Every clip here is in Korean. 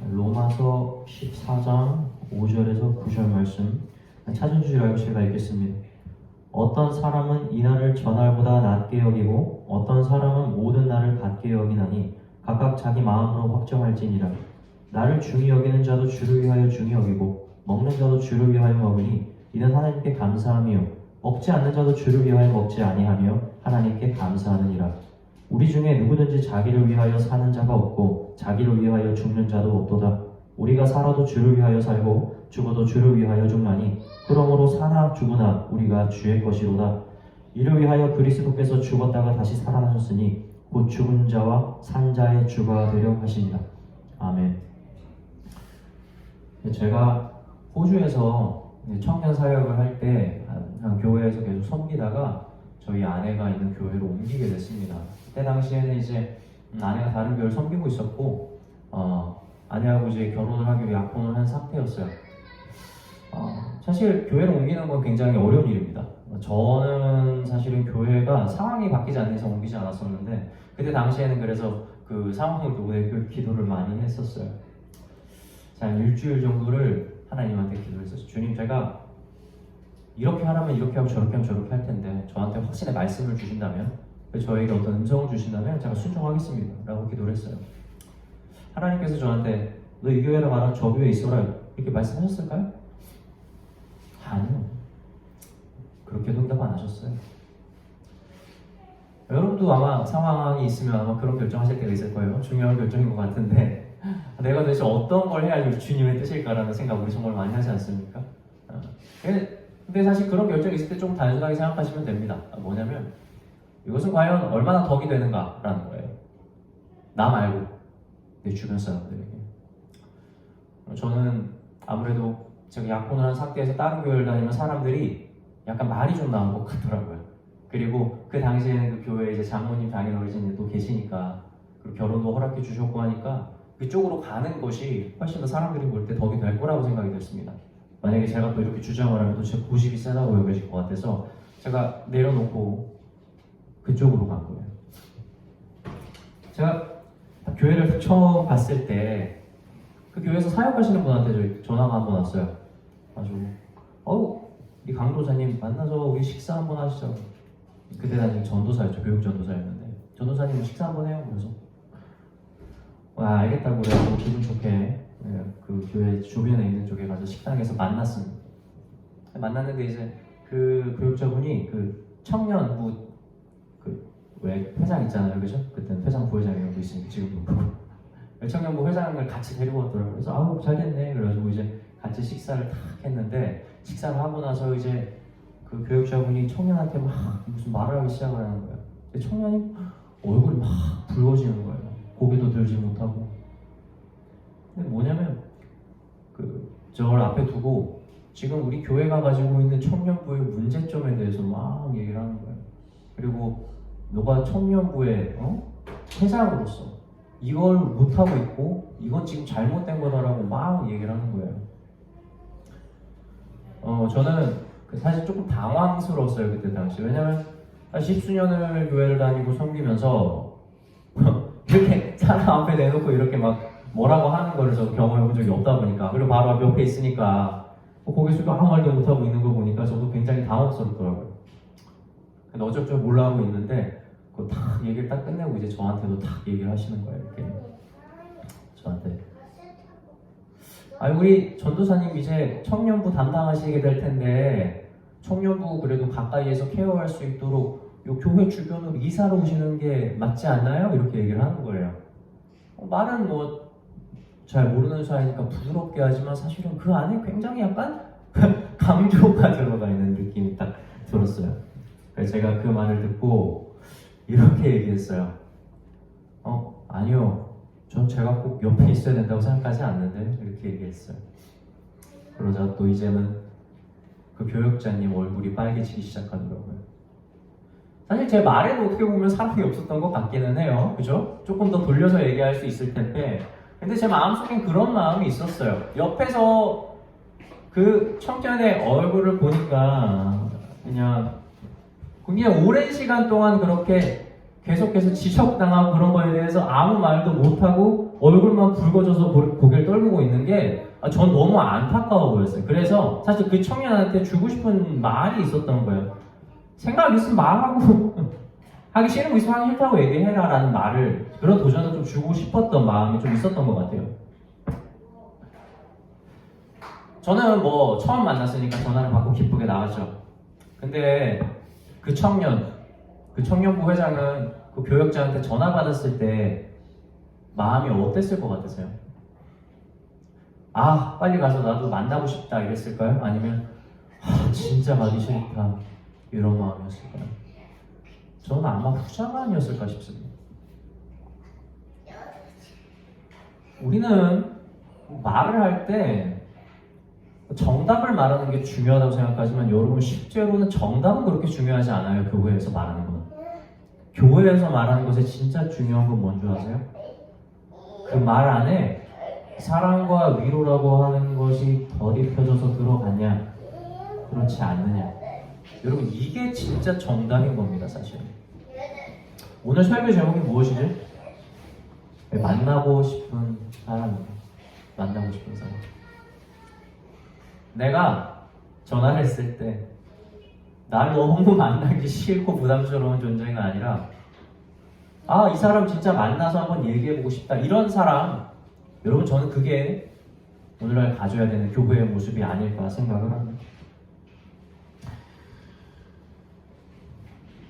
로마서 14장 5절에서 9절 말씀 찾은 줄 알고 제가 읽겠습니다. 어떤 사람은 이날을 전날보다 낮게 여기고 어떤 사람은 모든 날을 같게 여기나니 각각 자기 마음으로 확정할지니라. 나를 중히 여기는 자도 주를 위하여 중히 여기고 먹는 자도 주를 위하여 먹으니 이는 하나님께 감사함이요 먹지 않는 자도 주를 위하여 먹지 아니하며 하나님께 감사하느니라. 우리 중에 누구든지 자기를 위하여 사는 자가 없고 자기를 위하여 죽는 자도 없도다. 우리가 살아도 주를 위하여 살고 죽어도 주를 위하여 죽나니 그러므로 사나 죽으나 우리가 주의 것이로다. 이를 위하여 그리스도께서 죽었다가 다시 살아나셨으니 곧 죽은 자와 산 자의 주가 되려 하시니라. 아멘. 제가 호주에서 청년 사역을 할 때 한 교회에서 계속 섬기다가 저희 아내가 있는 교회로 옮기게 됐습니다. 그때 당시에는 이제 아내가 다른 교회를 섬기고 있었고 아내하고 이제 결혼을 하기로 약혼을 한 상태였어요. 사실 교회를 옮기는 건 굉장히 어려운 일입니다. 저는 사실은 교회가 상황이 바뀌지 않는 이상 옮기지 않았었는데 그때 당시에는 그래서 그 상황을 두고 기도를 많이 했었어요. 자, 일주일 정도를 하나님한테 기도했었어요. 주님, 제가 이렇게 하라면 이렇게 하고 저렇게 하면 저렇게 할 텐데 저한테 확신의 말씀을 주신다면, 저에게 어떤 음성을 주신다면 제가 순종하겠습니다 라고 기도를 했어요. 하나님께서 저한테 너 이 교회로 가라, 저 교회에 있어라 이렇게 말씀하셨을까요? 아니요, 그렇게 응답 안 하셨어요. 여러분도 아마 상황이 있으면 아마 그런 결정하실 때가 있을 거예요. 중요한 결정인 것 같은데 내가 도대체 어떤 걸 해야지 주님의 뜻일까라는 생각 우리 정말 많이 하지 않습니까? 근데 사실 그런 결정이 있을 때 좀 단순하게 생각하시면 됩니다. 뭐냐면 이것은 과연 얼마나 덕이 되는가라는 거예요. 나 말고 내 주변 사람들에게. 저는 아무래도 제가 약혼을 한 상태에서 다른 교회를 다니면 사람들이 약간 말이 좀 나온 것 같더라고요. 그리고 그 당시에는 그 교회에 이제 장모님, 장인 어르신이 또 계시니까, 그리고 결혼도 허락해 주셨고 하니까 그쪽으로 가는 것이 훨씬 더 사람들이 볼 때 덕이 될 거라고 생각이 됐습니다. 만약에 제가 또 이렇게 주장을 하면 또 제 고집이 세다고 여겨질 것 같아서 제가 내려놓고 그쪽으로 간 거예요. 제가 교회를 처음 갔을 때 그 교회에서 사역하시는 분한테 전화가 한 번 왔어요. 아주 이 강도사님 만나서 우리 식사 한번 하시죠. 그때 당시 전도사였죠. 교육 전도사였는데 전도사님 식사 한번 해요. 그래서 알겠다고 그래서 기분 좋게 그 교회 주변에 있는 쪽에 가서 식당에서 만났습니다. 만났는데 이제 그 교육자분이 그 청년부 왜 회장 있잖아요, 그죠? 그때는 회장 부회장이라고 있으니까 지금도 청년부 회장을 같이 데리고 왔더라고요. 그래서 잘 됐네. 그래가지고 이제 같이 식사를 탁 했는데 식사를 하고 나서 이제 그 교육자분이 청년한테 막 무슨 말을 하기 시작을 하는 거예요. 근데 청년이 얼굴이 막 붉어지는 거예요. 고개도 들지 못하고. 근데 뭐냐면 저를 앞에 두고 지금 우리 교회가 가지고 있는 청년부의 문제점에 대해서 막 얘기를 하는 거예요. 그리고 너가 청년부의 회장으로서 이걸 못하고 있고 이건 지금 잘못된 거다라고 막 얘기를 하는 거예요. 저는 사실 조금 당황스러웠어요, 그때 당시. 왜냐면 한 십수년을 교회를 다니고 섬기면서 이렇게 사람 앞에 내놓고 이렇게 막 뭐라고 하는 거를 저도 경험해 본 적이 없다 보니까, 그리고 바로 앞에 옆에 있으니까 고개 숙여 아무 말도 못하고 있는 거 보니까 저도 굉장히 당혹스럽더라고요. 근데 어쩔 몰라 하고 있는데 그거 딱 얘기를 딱 끝내고 이제 저한테도 딱 얘기를 하시는 거예요. 이렇게 저한테 우리 전도사님 이제 청년부 담당하시게 될 텐데 청년부 그래도 가까이에서 케어할 수 있도록 요 교회 주변으로 이사를 오시는 게 맞지 않나요? 이렇게 얘기를 하는 거예요. 말은 뭐 잘 모르는 사이니까 부드럽게 하지만 사실은 그 안에 굉장히 약간 강조가 들어가 있는 느낌이 딱 들었어요. 그래서 제가 그 말을 듣고 이렇게 얘기했어요. 아니요, 전 제가 꼭 옆에 있어야 된다고 생각하지 않는데 이렇게 얘기했어요. 그러자 또 이제는 그 교육자님 얼굴이 빨개지기 시작하더라고요. 사실 제 말에도 어떻게 보면 사랑이 없었던 것 같기는 해요. 그죠? 조금 더 돌려서 얘기할 수 있을 텐데, 근데 제 마음속엔 그런 마음이 있었어요. 옆에서 그 청년의 얼굴을 보니까 그냥 굉장히 오랜 시간 동안 그렇게 계속해서 지적당하고 그런 거에 대해서 아무 말도 못하고 얼굴만 붉어져서 고개를 떨구고 있는 게 전 너무 안타까워 보였어요. 그래서 사실 그 청년한테 주고 싶은 말이 있었던 거예요. 생각 있으면 말하고 하기 싫은 거 있으면 하기 싫다고 얘기해라 라는 말을, 그런 도전을 좀 주고 싶었던 마음이 좀 있었던 것 같아요. 저는 뭐 처음 만났으니까 전화를 받고 기쁘게 나왔죠. 근데 그 청년부 회장은 그 교역자한테 전화 받았을 때 마음이 어땠을 것 같으세요? 아, 빨리 가서 나도 만나고 싶다 이랬을까요? 아니면 진짜 가기 싫다 이런 마음이었을까요? 저는 아마 후자가 아니었을까 싶습니다. 우리는 말을 할 때 정답을 말하는 게 중요하다고 생각하지만 여러분, 실제로는 정답은 그렇게 중요하지 않아요. 교회에서 말하는 건. 교회에서 말하는 것에 진짜 중요한 건 뭔지 아세요? 그 말 안에 사랑과 위로라고 하는 것이 덜 입혀져서 들어갔냐, 그렇지 않느냐. 여러분, 이게 진짜 정답인 겁니다, 사실은. 오늘 설교 제목이 무엇이지? 만나고 싶은 사람입니다. 만나고 싶은 사람. 내가 전화를 했을 때 날 너무 만나기 싫고 부담스러운 존재가 아니라 이 사람 진짜 만나서 한번 얘기해보고 싶다, 이런 사람, 여러분, 저는 그게 오늘날 가져야 되는 교회의 모습이 아닐까 생각을 합니다.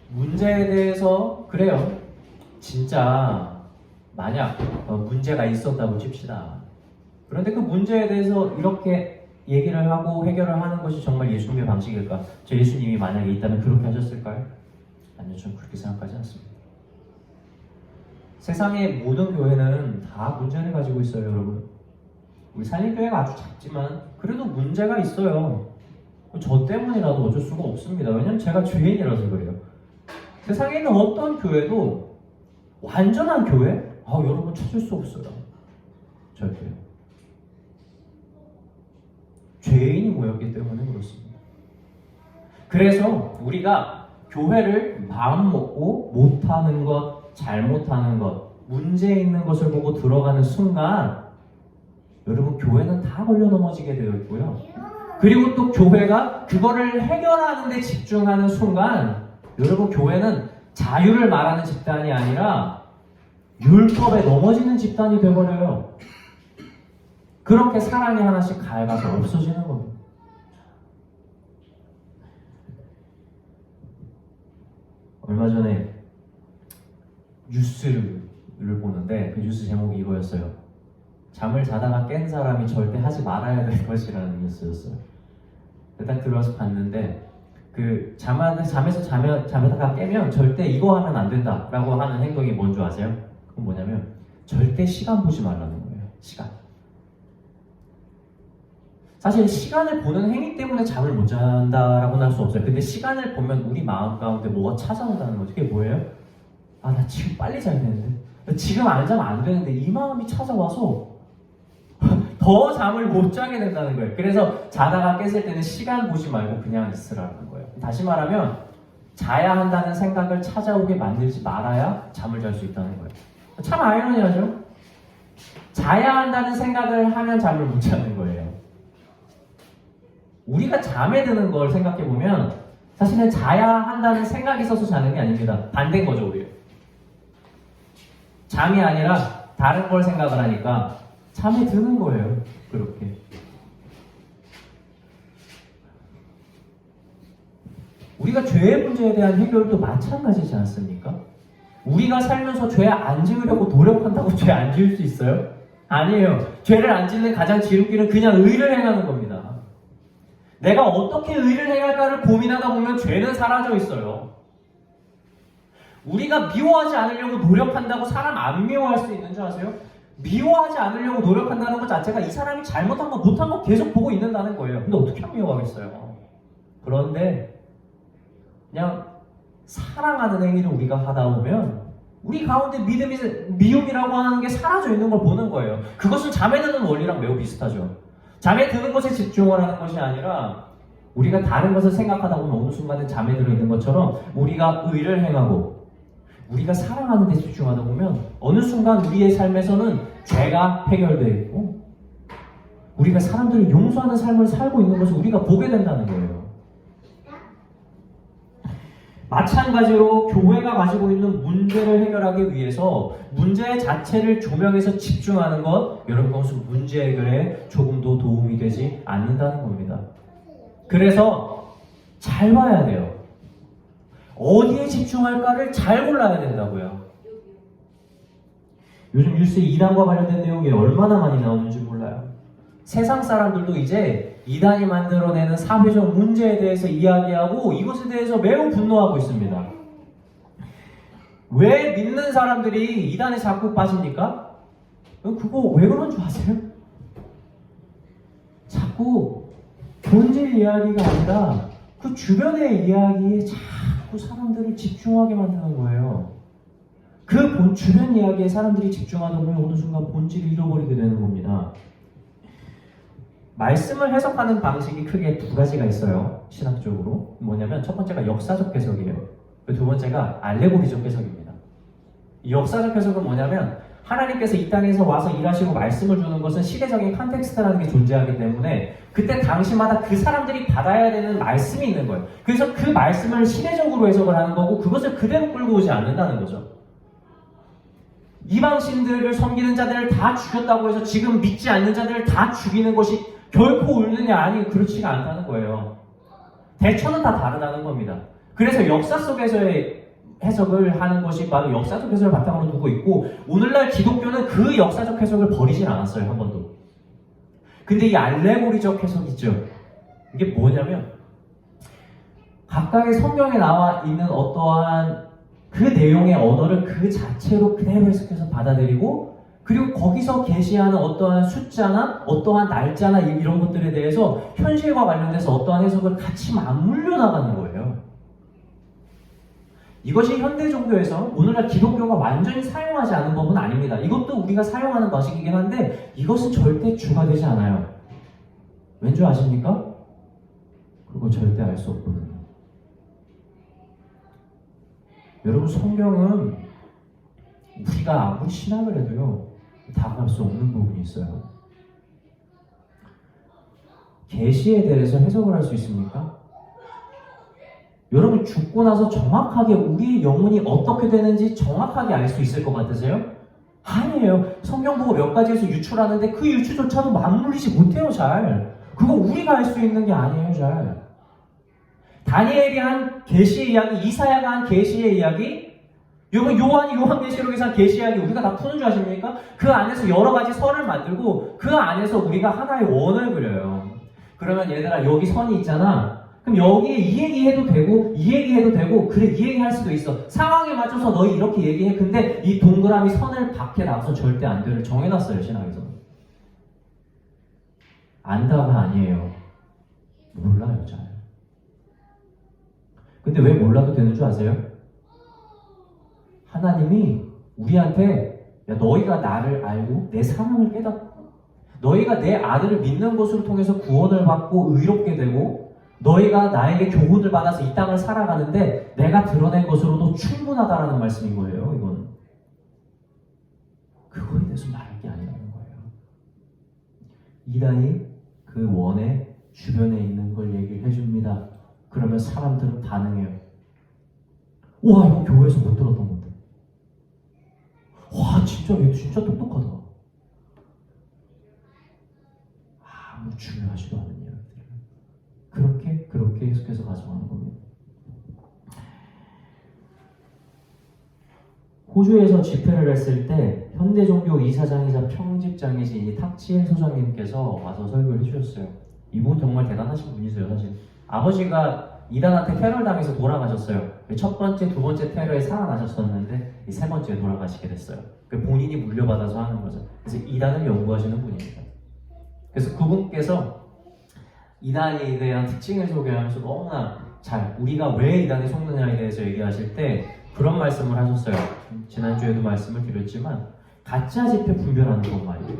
문제에 대해서, 그래요, 진짜 만약 문제가 있었다고 칩시다. 그런데 그 문제에 대해서 이렇게 얘기를 하고 해결을 하는 것이 정말 예수님의 방식일까? 저 예수님이 만약에 있다면 그렇게 하셨을까요? 아니요, 저는 그렇게 생각하지 않습니다. 세상의 모든 교회는 다 문제를 가지고 있어요, 여러분. 우리 산림교회가 아주 작지만 그래도 문제가 있어요. 저 때문이라도 어쩔 수가 없습니다. 왜냐면 제가 죄인이라서 그래요. 세상에 있는 어떤 교회도 완전한 교회? 여러분, 찾을 수 없어요. 절대요. 죄인이 모였기 때문에 그렇습니다. 그래서 우리가 교회를 마음 먹고 못하는 것, 잘못하는 것, 문제 있는 것을 보고 들어가는 순간 여러분, 교회는 다 걸려 넘어지게 되어 있고요. 그리고 또 교회가 그거를 해결하는 데 집중하는 순간 여러분, 교회는 자유를 말하는 집단이 아니라 율법에 넘어지는 집단이 되어버려요. 그렇게 사랑이 하나씩 가해가서 없어지는 겁니다. 얼마 전에 뉴스를 보는데 그 뉴스 제목이 이거였어요. 잠을 자다가 깬 사람이 절대 하지 말아야 될 것이라는 뉴스였어요. 딱 들어와서 봤는데 그 잠에서 자다가 깨면 절대 이거 하면 안 된다라고 하는 행동이 뭔 줄 아세요? 그건 뭐냐면 절대 시간 보지 말라는 거예요. 시간. 사실 시간을 보는 행위 때문에 잠을 못 잔다라고는 할 수 없어요. 근데 시간을 보면 우리 마음 가운데 뭐가 찾아온다는 거죠. 그게 뭐예요? 나 지금 빨리 자야 되는데, 지금 안 자면 안 되는데, 이 마음이 찾아와서 더 잠을 못 자게 된다는 거예요. 그래서 자다가 깼을 때는 시간 보지 말고 그냥 있으라는 거예요. 다시 말하면 자야 한다는 생각을 찾아오게 만들지 말아야 잠을 잘 수 있다는 거예요. 참 아이러니하죠? 자야 한다는 생각을 하면 잠을 못 자는 거예요. 우리가 잠에 드는 걸 생각해보면 사실은 자야 한다는 생각이 있어서 자는 게 아닙니다. 반대인 거죠, 우리. 잠이 아니라 다른 걸 생각을 하니까 잠에 드는 거예요. 그렇게. 우리가 죄의 문제에 대한 해결도 마찬가지지 않습니까? 우리가 살면서 죄 안 지으려고 노력한다고 죄 안 지을 수 있어요? 아니에요. 죄를 안 짓는 가장 지름길은 그냥 의를 행하는 겁니다. 내가 어떻게 의를 행할까를 고민하다 보면 죄는 사라져 있어요. 우리가 미워하지 않으려고 노력한다고 사람 안 미워할 수 있는 줄 아세요? 미워하지 않으려고 노력한다는 것 자체가 이 사람이 잘못한 거 못한 거 계속 보고 있는다는 거예요. 근데 어떻게 안 미워하겠어요? 그런데 그냥 사랑하는 행위를 우리가 하다 보면 우리 가운데 미움이라고 하는 게 사라져 있는 걸 보는 거예요. 그것은 잠에 드는 원리랑 매우 비슷하죠. 잠에 드는 것에 집중을 하는 것이 아니라 우리가 다른 것을 생각하다 보면 어느 순간에 잠에 들어 있는 것처럼 우리가 의를 행하고 우리가 사랑하는 데 집중하다 보면 어느 순간 우리의 삶에서는 죄가 해결되어 있고 우리가 사람들을 용서하는 삶을 살고 있는 것을 우리가 보게 된다는 거예요. 마찬가지로 교회가 가지고 있는 문제를 해결하기 위해서 문제 자체를 조명해서 집중하는 것, 여러분 그것은 문제 해결에 조금도 도움이 되지 않는다는 겁니다. 그래서 잘 봐야 돼요. 어디에 집중할까를 잘 골라야 된다고요. 요즘 뉴스에 이단과 관련된 내용이 얼마나 많이 나오는지 몰라요. 세상 사람들도 이제 이단이 만들어내는 사회적 문제에 대해서 이야기하고 이것에 대해서 매우 분노하고 있습니다. 왜 믿는 사람들이 이단에 자꾸 빠집니까? 그거 왜 그런 줄 아세요? 자꾸 본질 이야기가 아니라 그 주변의 이야기에 자꾸 사람들을 집중하게 만드는 거예요. 그 주변 이야기에 사람들이 집중하다 보면 어느 순간 본질을 잃어버리게 되는 겁니다. 말씀을 해석하는 방식이 크게 두 가지가 있어요. 신학적으로. 뭐냐면 첫 번째가 역사적 해석이에요. 두 번째가 알레고리적 해석입니다. 이 역사적 해석은 뭐냐면 하나님께서 이 땅에서 와서 일하시고 말씀을 주는 것은 시대적인 컨텍스트라는 게 존재하기 때문에 그때 당시마다 그 사람들이 받아야 되는 말씀이 있는 거예요. 그래서 그 말씀을 시대적으로 해석을 하는 거고 그것을 그대로 끌고 오지 않는다는 거죠. 이방신들을 섬기는 자들을 다 죽였다고 해서 지금 믿지 않는 자들을 다 죽이는 것이 결코 옳느냐? 아니, 그렇지가 않다는 거예요. 대처는 다 다르다는 겁니다. 그래서 역사 속에서의 해석을 하는 것이 바로 역사적 해석을 바탕으로 두고 있고 오늘날 기독교는 그 역사적 해석을 버리진 않았어요. 한 번도. 근데 이 알레고리적 해석 있죠. 이게 뭐냐면 각각의 성경에 나와 있는 어떠한 그 내용의 언어를 그 자체로 그대로 해석해서 받아들이고 그리고 거기서 게시하는 어떠한 숫자나 어떠한 날짜나 이런 것들에 대해서 현실과 관련돼서 어떠한 해석을 같이 맞물려 나가는 거예요. 이것이 현대 종교에서 오늘날 기독교가 완전히 사용하지 않은 법은 아닙니다. 이것도 우리가 사용하는 방식이긴 한데 이것은 절대 주가 되지 않아요. 왠지 아십니까? 그거 절대 알 수 없거든요. 여러분 성경은 우리가 아무리 신학을 해도요 다가갈 수 없는 부분이 있어요. 계시에 대해서 해석을 할 수 있습니까? 여러분 죽고 나서 정확하게 우리의 영혼이 어떻게 되는지 정확하게 알 수 있을 것 같으세요? 아니에요. 성경 보고 몇 가지에서 유출하는데 그 유출조차도 맞물리지 못해요. 잘. 그거 우리가 알 수 있는 게 아니에요. 잘. 다니엘이 한 계시의 이야기, 이사야가 한 계시의 이야기, 여러분 요한이 요한계시록에서 한 계시 이야기 우리가 다 푸는 줄 아십니까? 그 안에서 여러 가지 선을 만들고 그 안에서 우리가 하나의 원을 그려요. 그러면 얘들아 여기 선이 있잖아. 그럼 여기에 이 얘기해도 되고 이 얘기해도 되고 그래 이 얘기할 수도 있어. 상황에 맞춰서 너희 이렇게 얘기해. 근데 이 동그라미 선을 밖에 나가서 절대 안 돼를 정해놨어요. 신학에서. 안다가 아니에요. 몰라요. 잘. 근데 왜 몰라도 되는 줄 아세요? 하나님이 우리한테 야, 너희가 나를 알고 내 사랑을 깨닫고 너희가 내 아들을 믿는 것을 통해서 구원을 받고 의롭게 되고 너희가 나에게 교훈을 받아서 이 땅을 살아가는데 내가 드러낸 것으로도 충분하다라는 말씀인 거예요. 이건 그거에 대해서 말할 게 아니라는 거예요. 이단이 그 원의 주변에 있는 걸 얘기를 해줍니다. 그러면 사람들은 반응해요. 와 이거 교회에서 못 들었던 건데. 와 진짜 얘 진짜 똑똑하다. 아무 중요하지도 않은 이야기들을 그렇게 해석해서 가져가는 겁니다. 호주에서 집회를 했을 때 현대종교 이사장이자 평집장이신 이 탁치엘 소장님께서 와서 설교를 해주셨어요. 이분 정말 대단하신 분이세요. 사실 아버지가 이단한테 테러를 당해서 돌아가셨어요. 첫 번째, 두 번째 테러에 살아나셨었는데 이 세 번째에 돌아가시게 됐어요. 본인이 물려받아서 하는 거죠. 그래서 이단을 연구하시는 분입니다. 그래서 그분께서 이단에 대한 특징을 소개하면서 너무나 잘 우리가 왜 이단에 속느냐에 대해서 얘기하실 때 그런 말씀을 하셨어요. 지난주에도 말씀을 드렸지만 가짜 집회 분별하는 것 말이에요.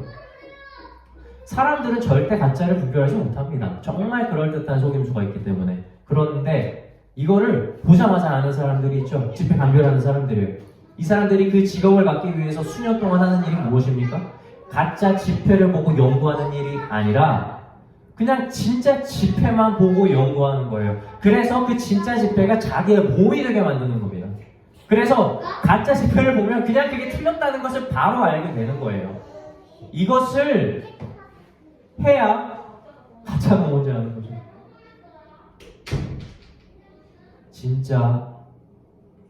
사람들은 절대 가짜를 분별하지 못합니다. 정말 그럴듯한 속임수가 있기 때문에. 그런데 이거를 보자마자 아는 사람들이 있죠. 집회 감별하는 사람들이에요. 이 사람들이 그 직업을 갖기 위해서 수년 동안 하는 일이 무엇입니까? 가짜 지폐를 보고 연구하는 일이 아니라 그냥 진짜 지폐만 보고 연구하는 거예요. 그래서 그 진짜 지폐가 자기의 몸이 되게 만드는 겁니다. 그래서 가짜 지폐를 보면 그냥 그게 틀렸다는 것을 바로 알게 되는 거예요. 이것을 해야 가짜가 뭔지 아는 거죠. 진짜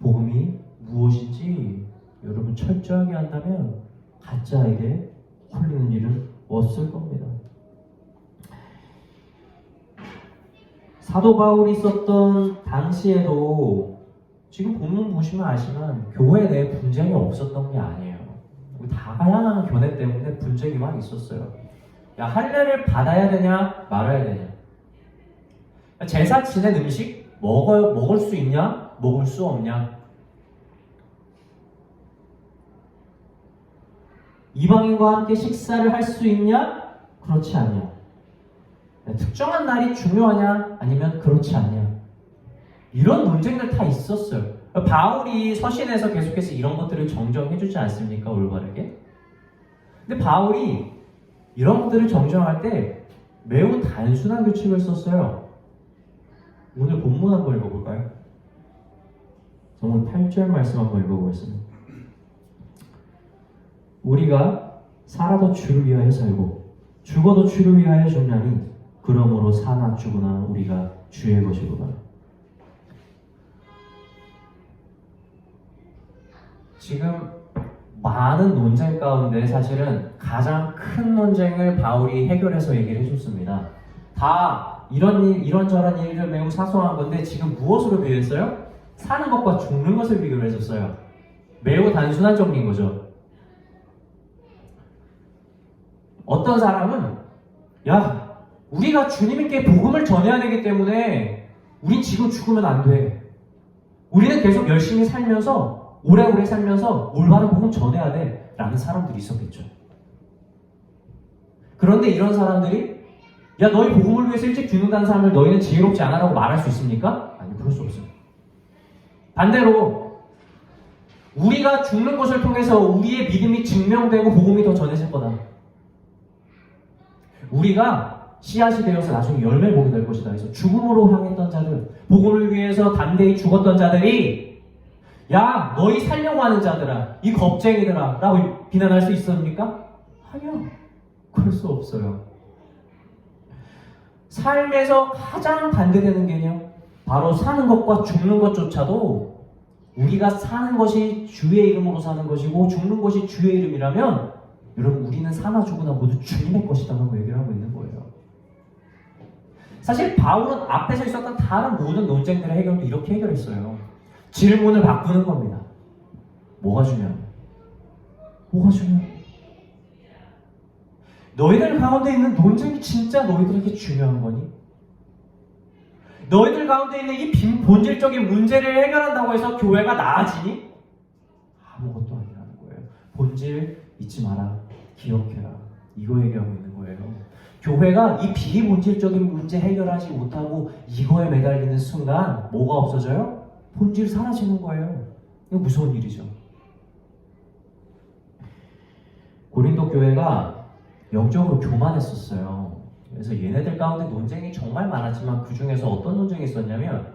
복음이 무엇인지 여러분 철저하게 한다면 가짜에게 홀리는 일은 없을 겁니다. 사도 바울이 썼던 당시에도 지금 본문 보시면 아시지만 교회 내에 분쟁이 없었던 게 아니에요. 다 향하는 견해 때문에 분쟁이 막 있었어요. 야, 할례를 받아야 되냐 말아야 되냐. 제사 지낸 음식 먹을 수 있냐 먹을 수 없냐. 이방인과 함께 식사를 할 수 있냐 그렇지 않냐. 특정한 날이 중요하냐 아니면 그렇지 않냐. 이런 논쟁들 다 있었어요. 바울이 서신에서 계속해서 이런 것들을 정정해주지 않습니까? 올바르게. 근데 바울이 이런 것들을 정정할 때 매우 단순한 규칙을 썼어요. 오늘 본문 한번 읽어볼까요? 오늘 8절 말씀 한번 읽어보겠습니다. 우리가 살아도 주를 위하여 살고 죽어도 주를 위하여 죽나니 그러므로 사나 죽으나 우리가 주의 것이로다. 지금 많은 논쟁 가운데 사실은 가장 큰 논쟁을 바울이 해결해서 얘기를 해줬습니다. 다 이런저런 일들 매우 사소한 건데 지금 무엇으로 비교했어요? 사는 것과 죽는 것을 비교를 해줬어요. 매우 단순한 정리인 거죠. 어떤 사람은 야, 우리가 주님께 복음을 전해야 되기 때문에 우린 지금 죽으면 안 돼. 우리는 계속 열심히 살면서 오래오래 살면서 올바른 복음 전해야 돼 라는 사람들이 있었겠죠. 그런데 이런 사람들이 야, 너희 복음을 위해서 일찍 죽는다는 사람을 너희는 지혜롭지 않아라고 말할 수 있습니까? 아니, 그럴 수 없어요. 반대로 우리가 죽는 것을 통해서 우리의 믿음이 증명되고 복음이 더 전해질 거다. 우리가 씨앗이 되어서 나중에 열매를 보게 될 것이다. 그래서 죽음으로 향했던 자들, 복음을 위해서 담대히 죽었던 자들이 야, 너희 살려고 하는 자들아, 이 겁쟁이들아 라고 비난할 수 있습니까? 아니요. 그럴 수 없어요. 삶에서 가장 반대되는 개념, 바로 사는 것과 죽는 것조차도 우리가 사는 것이 주의 이름으로 사는 것이고 죽는 것이 주의 이름이라면 여러분, 우리는 사나 죽으나 모두 주님의 것이다 라고 얘기를 하고 있는 거예요. 사실 바울은 앞에서 있었던 다른 모든 논쟁들의 해결도 이렇게 해결했어요. 질문을 바꾸는 겁니다. 뭐가 중요하냐? 뭐가 중요하냐? 너희들 가운데 있는 논쟁이 진짜 너희들에게 중요한 거니? 너희들 가운데 있는 이 본질적인 문제를 해결한다고 해서 교회가 나아지니? 아무것도 아니라는 거예요. 본질 잊지 마라. 기억해라. 이거 얘기하고 있는 거예요. 교회가 이 비본질적인 문제 해결하지 못하고 이거에 매달리는 순간 뭐가 없어져요? 본질 사라지는 거예요. 이거 무서운 일이죠. 고린도 교회가 영적으로 교만했었어요. 그래서 얘네들 가운데 논쟁이 정말 많았지만 그 중에서 어떤 논쟁이 있었냐면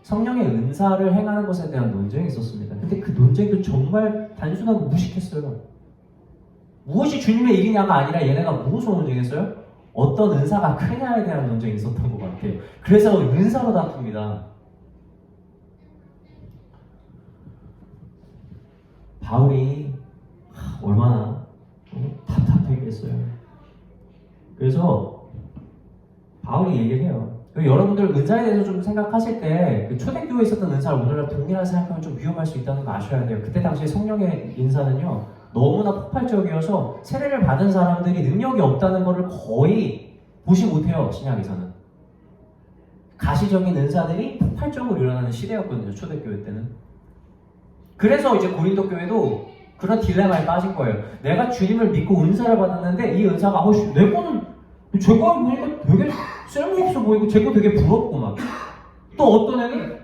성령의 은사를 행하는 것에 대한 논쟁이 있었습니다. 근데 그 논쟁도 정말 단순하고 무식했어요. 무엇이 주님의 일이냐가 아니라 얘네가 무엇으로 논쟁했어요? 어떤 은사가 크냐에 대한 논쟁이 있었던 것 같아요. 그래서 은사로 다툽니다. 바울이 얼마나 답답했겠어요. 그래서 바울이 얘기를 해요. 여러분들 은사에 대해서 좀 생각하실 때 그 초대교회에 있었던 은사를 오늘날 동일하게 생각하면 좀 위험할 수 있다는 거 아셔야 돼요. 그때 당시에 성령의 인사는요 너무나 폭발적이어서 세례를 받은 사람들이 능력이 없다는 것을 거의 보지 못해요. 신약에서는 가시적인 은사들이 폭발적으로 일어나는 시대였거든요. 초대교회 때는. 그래서 이제 고린도 교회도 그런 딜레마에 빠진 거예요. 내가 주님을 믿고 은사를 받았는데 이 은사가 내 거는 제 거 보니까 되게 쓸모없어 보이고 제 거 되게 부럽고 막. 또 어떤 애는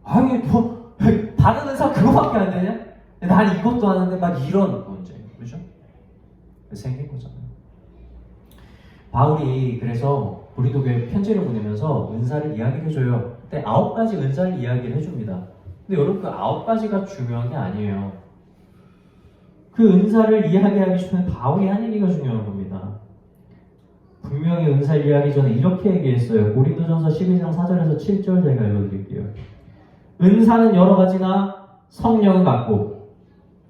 아니 뭐 받은 은사 그거밖에 안 되냐? 난 이것도 하는데 막 이런 문제. 그렇죠? 생긴 거잖아요. 바울이 그래서 고린도 교회에 편지를 보내면서 은사를 이야기를 해줘요. 근데 9가지 은사를 이야기를 해줍니다. 근데 여러분 그 9가지가 중요한 게 아니에요. 그 은사를 이야기하기 전에 바울이 한 얘기가 중요한 겁니다. 분명히 은사를 이야기하기 전에 이렇게 얘기했어요. 고린도전서 12장 4절에서 7절 제가 읽어드릴게요. 은사는 여러 가지나 성령은 같고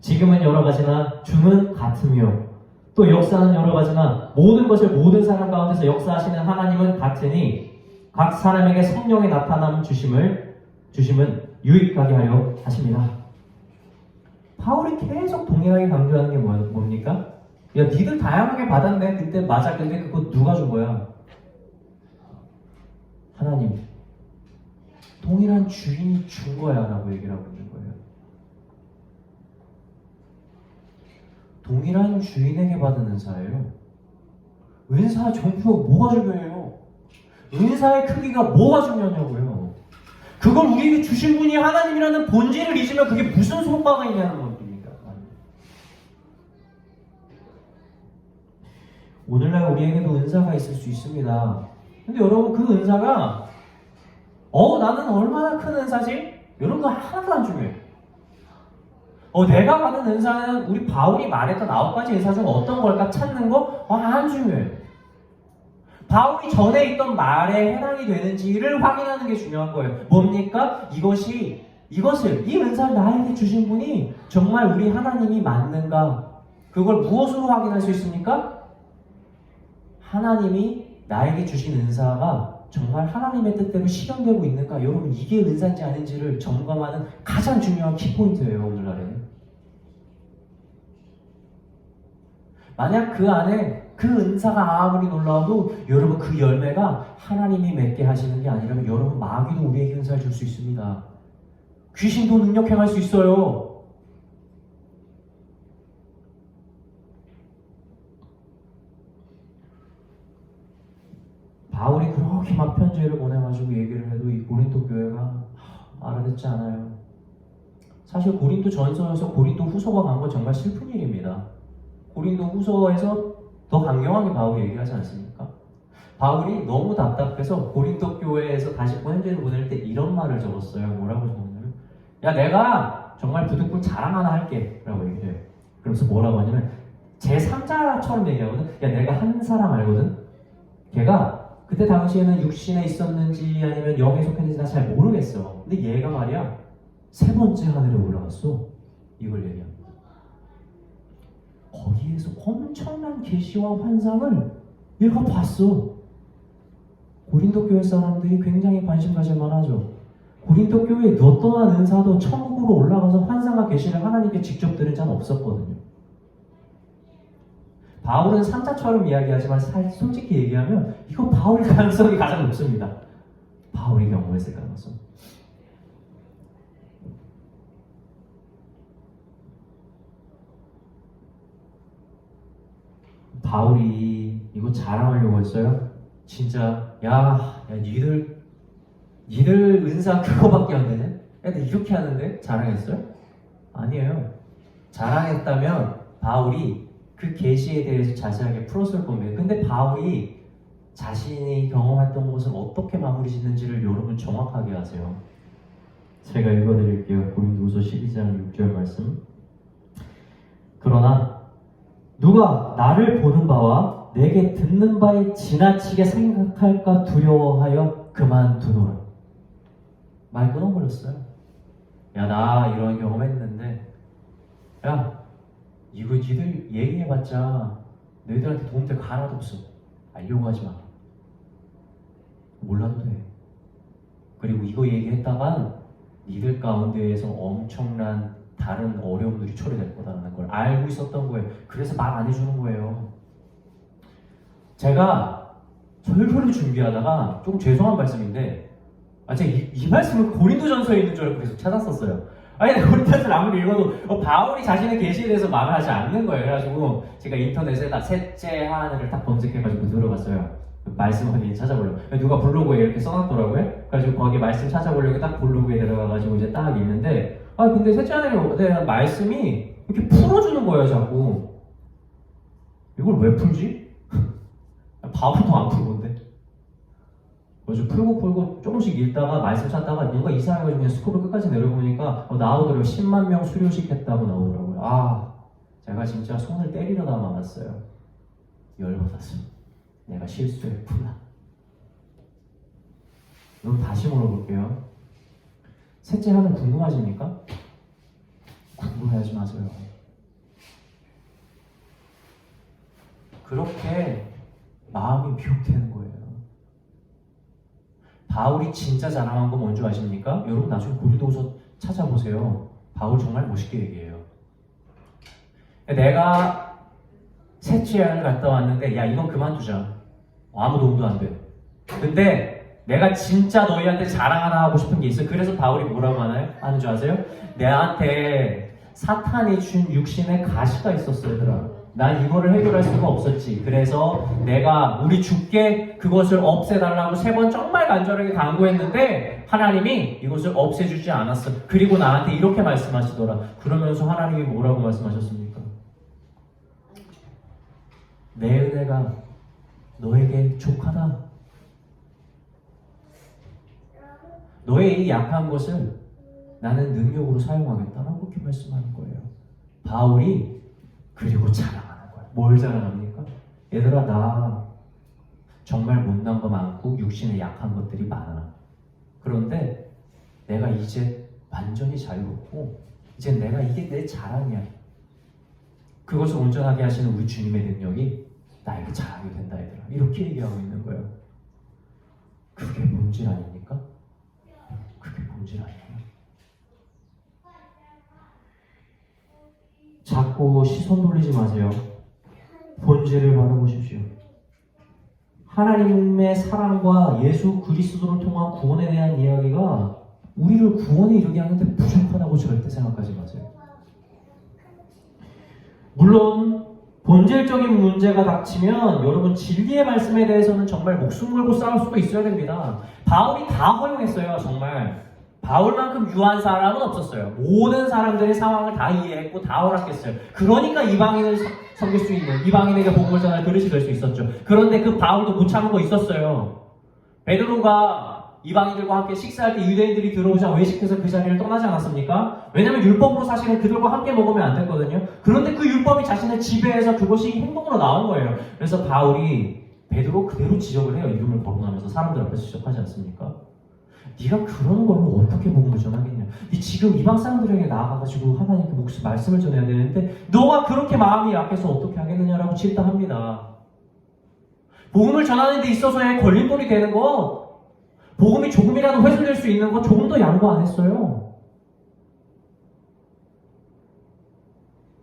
지금은 여러 가지나 주는 같으며 또 역사는 여러 가지나 모든 것을 모든 사람 가운데서 역사하시는 하나님은 같으니 각 사람에게 성령의 나타남 주심은 유익하게 하려 하십니다. 바울이 계속 동일하게 강조하는 게 뭡니까? 야, 니들 다양하게 받았네. 그때 맞아. 근데 그거 누가 준 거야? 하나님. 동일한 주인이 준 거야 라고 얘기를 하고 있는 거예요. 동일한 주인에게 받은 은사예요. 은사 종류가 뭐가 중요해요? 은사의 크기가 뭐가 중요하냐고요. 그걸 우리에게 주신 분이 하나님이라는 본질을 잊으면 그게 무슨 효과가 있냐는 겁니다. 오늘날 우리에게도 은사가 있을 수 있습니다. 근데 여러분 그 은사가 나는 얼마나 큰 은사지? 이런 거 하나도 안 중요해요. 내가 받은 은사는 우리 바울이 말했던 9가지 은사 중 어떤 걸까 찾는 거 안 중요해요. 바울이 전에 있던 말에 해당이 되는지를 확인하는 게 중요한 거예요. 뭡니까? 이 은사를 나에게 주신 분이 정말 우리 하나님이 맞는가? 그걸 무엇으로 확인할 수 있습니까? 하나님이 나에게 주신 은사가 정말 하나님의 뜻대로 실현되고 있는가? 여러분 이게 은사인지 아닌지를 점검하는 가장 중요한 키포인트예요. 오늘날에는. 만약 그 안에 그 은사가 아무리 놀라워도 여러분 그 열매가 하나님이 맺게 하시는 게 아니라면 여러분 마귀도 우리에게 은사를 줄 수 있습니다. 귀신도 능력 행할 수 있어요. 바울이 그렇게 막 편지를 보내가지고 얘기를 해도 이 고린도 교회가 알아듣지 않아요. 사실 고린도 전서에서 고린도 후서가 간 건 정말 슬픈 일입니다. 고린도 후서에서 더 강경하게 바울이 얘기하지 않습니까? 바울이 너무 답답해서 고린도 교회에서 다시 편지를 보낼 때 이런 말을 적었어요. 뭐라고 적었냐면 야 내가 정말 부득불 자랑 하나 할게 라고 얘기해요. 그러면서 뭐라고 하냐면 제3자처럼 얘기하거든. 야 내가 한 사람 알거든. 걔가 그때 당시에는 육신에 있었는지 아니면 영에 속했는지 나 잘 모르겠어. 근데 얘가 말이야 3번째 하늘에 올라갔어. 이걸 얘기합니다. 거기에서 엄청난 계시와 환상을 얘가 봤어. 고린도 교회 사람들이 굉장히 관심 가질 만하죠. 고린도 교회에 어떠한 은사도 천국으로 올라가서 환상과 계시를 하나님께 직접 들은 자는 없었거든요. 바울은 3자처럼 이야기하지만 솔직히 얘기하면 이거 바울의 가능성이 가장 높습니다. 바울이 경험했을 가능성. 바울이 이거 자랑하려고 했어요? 진짜 야 니들 은사 그거밖에 안 되네? 애들 이렇게 하는데 자랑했어요? 아니에요. 자랑했다면 바울이 그 계시에 대해서 자세하게 풀었을 겁니다. 근데 바울이 자신이 경험했던 것을 어떻게 마무리 짓는지를 여러분 정확하게 아세요. 제가 읽어드릴게요. 고린도후서 12장 6절 말씀. 그러나 누가 나를 보는 바와 내게 듣는 바에 지나치게 생각할까 두려워하여 그만두노라. 말 끊어버렸어요. 야 나 이런 경험했는데 야 이거 니들 얘기해봤자 너희들한테 도움될 거 하나도 없어. 알려고 하지 마. 몰라도 돼. 그리고 이거 얘기했다간 니들 가운데에서 엄청난 다른 어려움들이 초래될 거다라는 걸 알고 있었던 거예요. 그래서 말 안 해주는 거예요. 제가 설교를 준비하다가 조금 죄송한 말씀인데 제가 이 말씀을 고린도전서에 있는 줄 알고 계속 찾았었어요. 아니 고린도전서를 아무리 읽어도 바울이 자신의 계시에 대해서 말을 하지 않는 거예요. 그래가지고 제가 인터넷에다 셋째 하늘을 딱 검색해가지고 들어갔어요. 말씀 어디 찾아보려고. 누가 블로그에 이렇게 써놨더라고요. 그래가지고 거기 말씀 찾아보려고 딱 블로그에 들어가가지고 이제 딱 읽는데 근데 셋째 하늘에 대한 말씀이 이렇게 풀어주는 거예요 자꾸. 이걸 왜 풀지? 바울도 안 푼 건데. 그래서 풀고 조금씩 읽다가 말씀 찾다가 뭔가 이상해가지고 그냥 스크롤 끝까지 내려보니까 나오더라고요. 10만 명 수료시켰다고 나오더라고요. 아, 제가 진짜 손을 때리려다 말았어요. 열받았어. 내가 실수했구나. 그럼 다시 물어볼게요. 셋째 하면 궁금하십니까? 궁금해하지 마세요. 그렇게 마음이 미혹되는 거예요. 바울이 진짜 자랑한 거 뭔지 아십니까? 여러분 나중에 고린도후서 찾아보세요. 바울 정말 멋있게 얘기해요. 내가 셋째 여행을 갔다 왔는데 야 이건 그만두자. 아무 도움도 안 돼. 근데 내가 진짜 너희한테 자랑 하나 하고 싶은 게 있어. 그래서 바울이 뭐라고 하는 줄 아세요? 내한테 사탄이 준 육신의 가시가 있었어 얘들아. 난 이거를 해결할 수가 없었지. 그래서 내가 우리 주께 그것을 없애달라고 3번 정말 간절하게 간구했는데 하나님이 이것을 없애주지 않았어. 그리고 나한테 이렇게 말씀하시더라. 그러면서 하나님이 뭐라고 말씀하셨습니까? 내 은혜가 너에게 족하다. 너의 이 약한 것을 나는 능력으로 사용하겠다라고 그렇게 말씀하는 거예요. 바울이 그리고 자랑하는 거예요. 뭘 자랑합니까? 얘들아 나 정말 못난 거 많고 육신에 약한 것들이 많아. 그런데 내가 이제 완전히 자유롭고 이제 내가 이게 내 자랑이야. 그것을 온전하게 하시는 우리 주님의 능력이 나에게 자랑이 된다 얘들아. 이렇게 얘기하고 있는 거예요. 그게 본질 아닙니까? 그게 본질 아니에요. 자꾸 시선 돌리지 마세요. 본질을 바라보십시오. 하나님의 사랑과 예수 그리스도를 통한 구원에 대한 이야기가 우리를 구원에 이르게 하는데 부족하다고 절대 생각하지 마세요. 물론 본질적인 문제가 닥치면 여러분 진리의 말씀에 대해서는 정말 목숨 걸고 싸울 수도 있어야 됩니다. 바울이 다 허용했어요. 정말 바울만큼 유한 사람은 없었어요. 모든 사람들의 상황을 다 이해했고 다 허락했어요. 그러니까 이방인을 섬길 수 있는, 이방인에게 복음을 전할 그릇이 될 수 있었죠. 그런데 그 바울도 못 참은 거 있었어요. 베드로가 이방인들과 함께 식사할 때 유대인들이 들어오자 외식해서 그 자리를 떠나지 않았습니까? 왜냐하면 율법으로 사실은 그들과 함께 먹으면 안 됐거든요. 그런데 그 율법이 자신을 지배해서 그것이 행동으로 나온 거예요. 그래서 바울이 베드로 그대로 지적을 해요. 이름을 거론하면서 사람들 앞에서 지적하지 않습니까? 네가 그런 걸로 어떻게 복음을 전하겠냐? 네 지금 이방 사람들에게 나아가가지고 하나님께 말씀을 전해야 되는데 너가 그렇게 마음이 약해서 어떻게 하겠느냐라고 질타합니다. 복음을 전하는 데 있어서의 걸림돌이 되는 것, 복음이 조금이라도 훼손될 수 있는 것 조금 더 양보 안 했어요.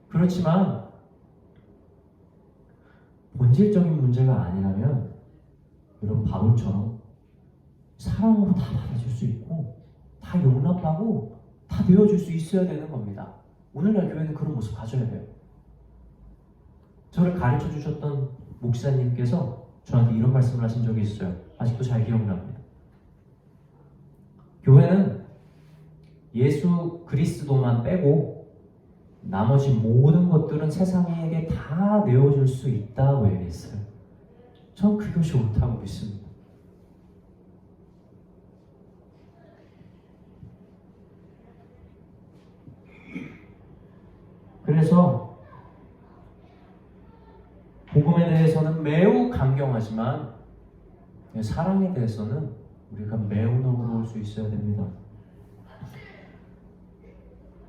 그렇지만 본질적인 문제가 아니라면 여러분 바울처럼 사랑으로 다 받아줄 수 있고 다 용납하고 다 되어줄 수 있어야 되는 겁니다. 오늘날 교회는 그런 모습 가져야 돼요. 저를 가르쳐 주셨던 목사님께서 저한테 이런 말씀을 하신 적이 있어요. 아직도 잘 기억납니다. 교회는 예수 그리스도만 빼고 나머지 모든 것들은 세상에게 다 내어줄 수 있다고 얘기했어요. 전 그것이 옳다고 믿습니다. 그래서 복음에 대해서는 매우 강경하지만 사랑에 대해서는 우리가 매우 너그러울 수 있어야 됩니다.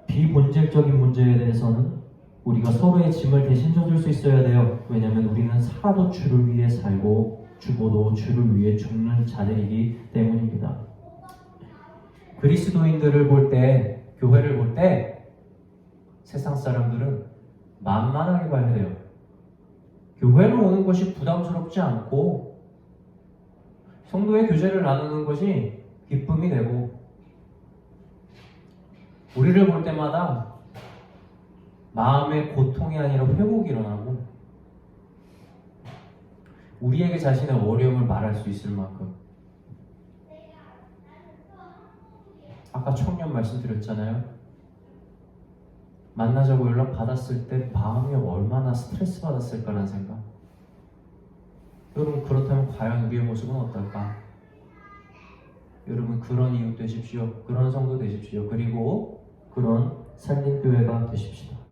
비본질적인 문제에 대해서는 우리가 서로의 짐을 대신 져줄 수 있어야 돼요. 왜냐하면 우리는 살아도 주를 위해 살고 죽어도 주를 위해 죽는 자들이기 때문입니다. 그리스도인들을 볼 때, 교회를 볼 때 세상 사람들은 만만하게 봐야 돼요. 교회를 오는 것이 부담스럽지 않고 성도의 교제를 나누는 것이 기쁨이 되고 우리를 볼 때마다 마음의 고통이 아니라 회복이 일어나고 우리에게 자신의 어려움을 말할 수 있을 만큼 아까 청년 말씀드렸잖아요. 만나자고 연락 받았을 때 마음이 얼마나 스트레스 받았을까라는 생각. 여러분 그렇다면 과연 우리의 모습은 어떨까? 여러분 그런 이웃 되십시오. 그런 성도 되십시오. 그리고 그런 살림교회가 되십시오.